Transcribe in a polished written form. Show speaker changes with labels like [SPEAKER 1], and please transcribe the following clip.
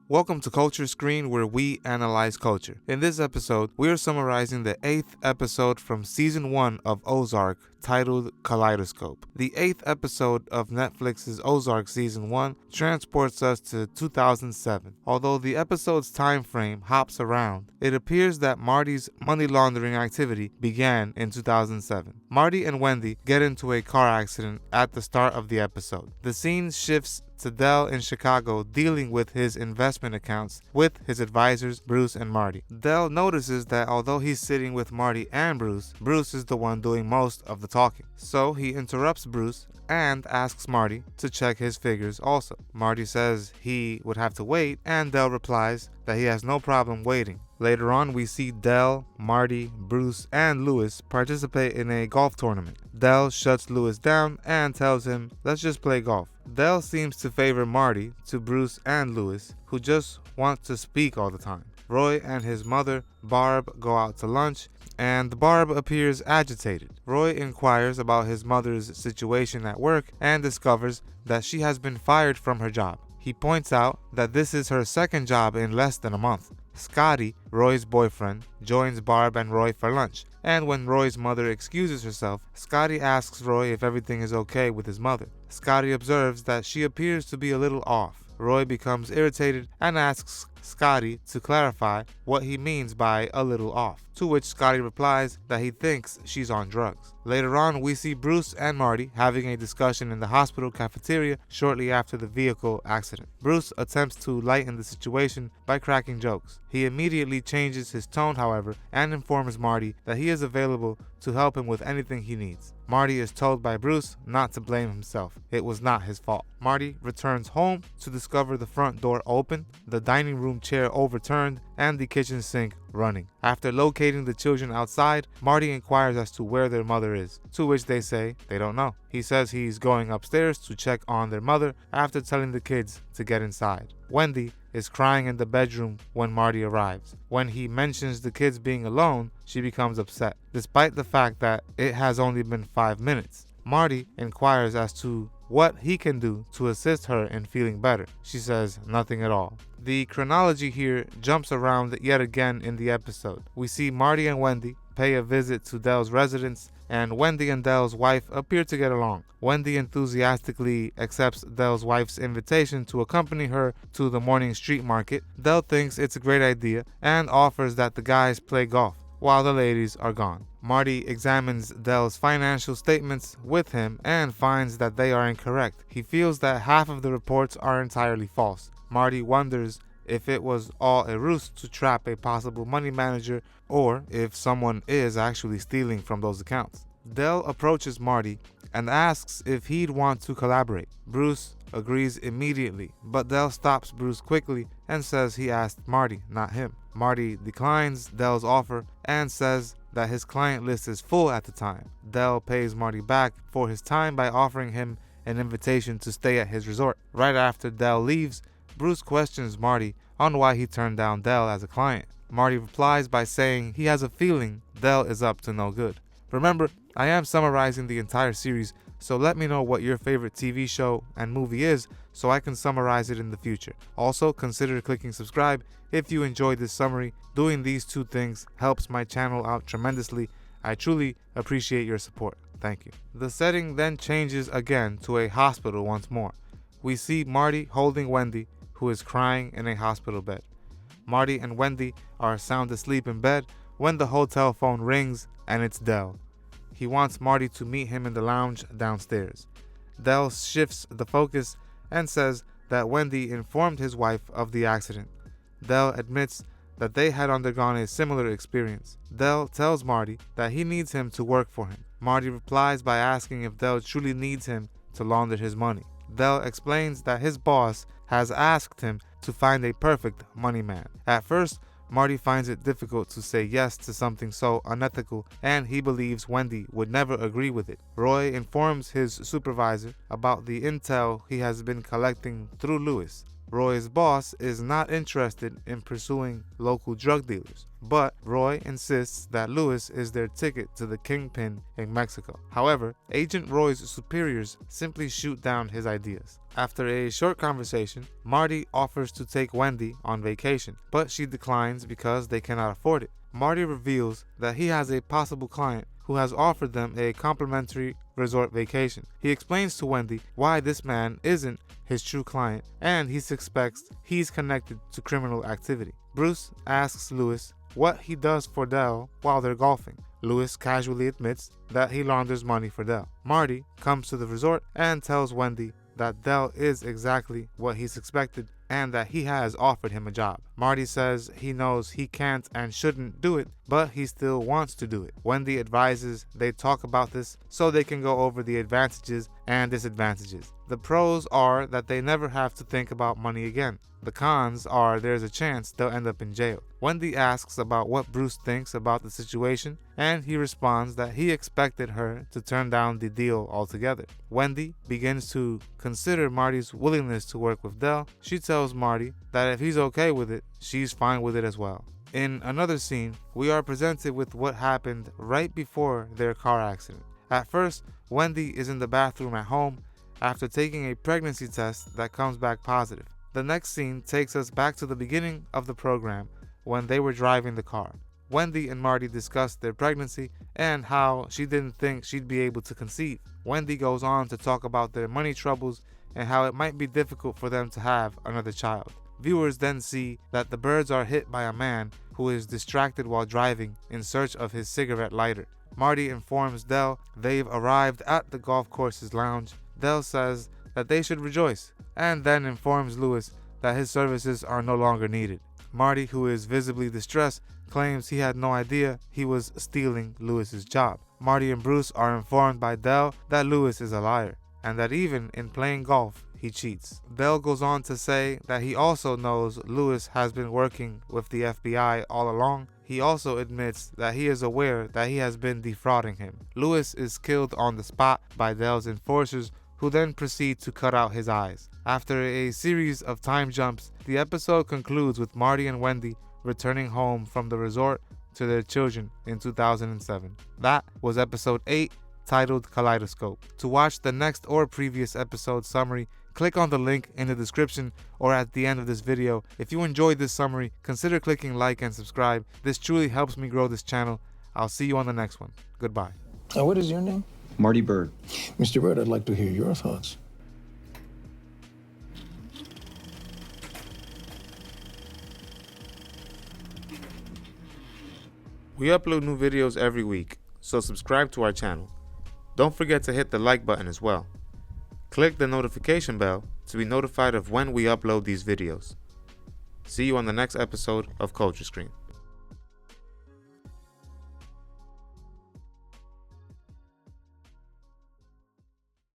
[SPEAKER 1] Welcome to Culture Screen, where we analyze culture. In this episode, we are summarizing the 8th episode from Season 1 of Ozark, titled Kaleidoscope. The 8th episode of Netflix's Ozark Season 1 transports us to 2007. Although the episode's time frame hops around, it appears that Marty's money laundering activity began in 2007. Marty and Wendy get into a car accident at the start of the episode. The scene shifts to Del in Chicago dealing with his investment accounts with his advisors Bruce and Marty. Del notices that although he's sitting with Marty and Bruce is the one doing most of the talking. So he interrupts Bruce and asks Marty to check his figures also. Marty says he would have to wait, and Del replies that he has no problem waiting. Later on, we see Del, Marty, Bruce, and Lewis participate in a golf tournament. Del shuts Lewis down and tells him, "Let's just play golf." Del seems to favor Marty to Bruce and Lewis, who just want to speak all the time. Roy and his mother, Barb, go out to lunch, and Barb appears agitated. Roy inquires about his mother's situation at work and discovers that she has been fired from her job. He points out that this is her second job in less than a month. Scotty, Roy's boyfriend, joins Barb and Roy for lunch, and when Roy's mother excuses herself, Scotty asks Roy if everything is okay with his mother. Scotty observes that she appears to be a little off. Roy becomes irritated and asks Scotty to clarify what he means by a little off, to which Scotty replies that he thinks she's on drugs. Later on, we see Bruce and Marty having a discussion in the hospital cafeteria shortly after the vehicle accident. Bruce attempts to lighten the situation by cracking jokes. He immediately changes his tone, however, and informs Marty that he is available to help him with anything he needs. Marty is told by Bruce not to blame himself. It was not his fault. Marty returns home to discover the front door open, the dining room chair overturned, and the kitchen sink running. After locating the children outside, Marty inquires as to where their mother is, to which they say they don't know. He says he's going upstairs to check on their mother after telling the kids to get inside. Wendy is crying in the bedroom when Marty arrives. When he mentions the kids being alone, she becomes upset, despite the fact that it has only been 5 minutes. Marty inquires as to what he can do to assist her in feeling better. She says nothing at all. The chronology here jumps around yet again in the episode. We see Marty and Wendy pay a visit to Del's residence, and Wendy and Del's wife appear to get along. Wendy enthusiastically accepts Del's wife's invitation to accompany her to the morning street market. Del thinks it's a great idea and offers that the guys play golf while the ladies are gone. Marty examines Del's financial statements with him and finds that they are incorrect. He feels that half of the reports are entirely false. Marty wonders if it was all a ruse to trap a possible money manager or if someone is actually stealing from those accounts. Del approaches Marty and asks if he'd want to collaborate. Bruce agrees immediately, but Del stops Bruce quickly and says he asked Marty, not him. Marty declines Del's offer and says that his client list is full at the time. Del pays Marty back for his time by offering him an invitation to stay at his resort. Right after Del leaves, Bruce questions Marty on why he turned down Del as a client. Marty replies by saying he has a feeling Del is up to no good. Remember, I am summarizing the entire series, so let me know what your favorite TV show and movie is so I can summarize it in the future. Also, consider clicking subscribe if you enjoyed this summary. Doing these two things helps my channel out tremendously. I truly appreciate your support. Thank you. The setting then changes again to a hospital once more. We see Marty holding Wendy, who is crying in a hospital bed. Marty and Wendy are sound asleep in bed when the hotel phone rings, and it's Del. He wants Marty to meet him in the lounge downstairs. Del shifts the focus and says that Wendy informed his wife of the accident. Del admits that they had undergone a similar experience. Del tells Marty that he needs him to work for him. Marty replies by asking if Del truly needs him to launder his money. Del explains that his boss has asked him to find a perfect money man. At first, Marty finds it difficult to say yes to something so unethical, and he believes Wendy would never agree with it. Roy informs his supervisor about the intel he has been collecting through Lewis. Roy's boss is not interested in pursuing local drug dealers, but Roy insists that Lewis is their ticket to the kingpin in Mexico. However, Agent Roy's superiors simply shoot down his ideas. After a short conversation, Marty offers to take Wendy on vacation, but she declines because they cannot afford it. Marty reveals that he has a possible client who has offered them a complimentary resort vacation. He explains to Wendy why this man isn't his true client, and he suspects he's connected to criminal activity. Bruce asks Lewis what he does for Dell while they're golfing. Lewis casually admits that he launders money for Dell. Marty comes to the resort and tells Wendy that Dell is exactly what he suspected and that he has offered him a job. Marty says he knows he can't and shouldn't do it, but he still wants to do it. Wendy advises they talk about this so they can go over the advantages and disadvantages. The pros are that they never have to think about money again. The cons are there's a chance they'll end up in jail. Wendy asks about what Bruce thinks about the situation, and he responds that he expected her to turn down the deal altogether. Wendy begins to consider Marty's willingness to work with Dell. She tells Marty that if he's okay with it, she's fine with it as well. In another scene, we are presented with what happened right before their car accident. At first, Wendy is in the bathroom at home after taking a pregnancy test that comes back positive. The next scene takes us back to the beginning of the program when they were driving the car. Wendy and Marty discuss their pregnancy and how she didn't think she'd be able to conceive. Wendy goes on to talk about their money troubles and how it might be difficult for them to have another child. Viewers then see that the birds are hit by a man who is distracted while driving in search of his cigarette lighter. Marty informs Dell they've arrived at the golf course's lounge. Dell says that they should rejoice, and then informs Lewis that his services are no longer needed. Marty, who is visibly distressed, claims he had no idea he was stealing Lewis's job. Marty and Bruce are informed by Dell that Lewis is a liar, and that even in playing golf, he cheats. Dell goes on to say that he also knows Lewis has been working with the FBI all along. He also admits that he is aware that he has been defrauding him. Lewis is killed on the spot by Dell's enforcers, who then proceed to cut out his eyes. After a series of time jumps, the episode concludes with Marty and Wendy returning home from the resort to their children in 2007. That was episode 8, titled Kaleidoscope. To watch the next or previous episode summary, click on the link in the description or at the end of this video. If you enjoyed this summary, consider clicking like and subscribe. This truly helps me grow this channel. I'll see you on the next one. Goodbye.
[SPEAKER 2] What is your name?
[SPEAKER 3] Marty Bird.
[SPEAKER 2] Mr. Bird, I'd like to hear your thoughts.
[SPEAKER 1] We upload new videos every week, so subscribe to our channel. Don't forget to hit the like button as well. Click the notification bell to be notified of when we upload these videos. See you on the next episode of Culture Screen.